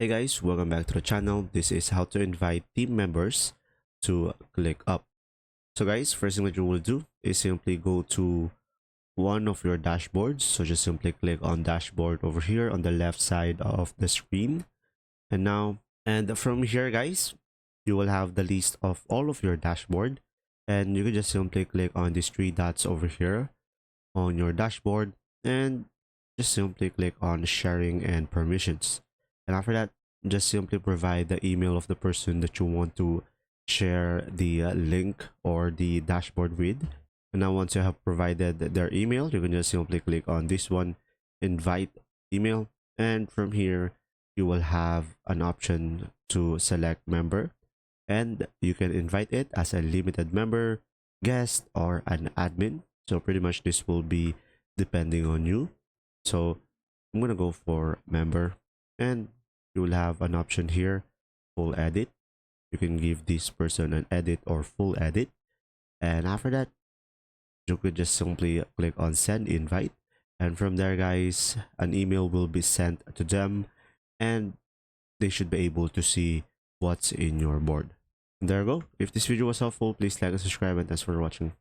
Hey guys, welcome back to the channel. This is how to invite team members to Clickup. So guys, first thing that you will do is simply go to one of your dashboards. So just simply click on dashboard over here on the left side of the screen. And from here guys, you will have the list of all of your dashboard. And you can just simply click on these three dots over here on your dashboard and just simply click on sharing and permissions. And after that, just simply provide the email of the person that you want to share the link or the dashboard with. And now once you have provided their email, you can just simply click on this one, invite email. And from here, you will have an option to select member. And you can invite it as a limited member, guest, or an admin. So pretty much this will be depending on you. So I'm gonna go for member, and you will have an option here, full edit. You can give this person an edit or full edit. And after that, you could just simply click on send invite. And from there guys, an email will be sent to them and they should be able to see what's in your board. And there you go. If this video was helpful, please like and subscribe, and thanks for watching.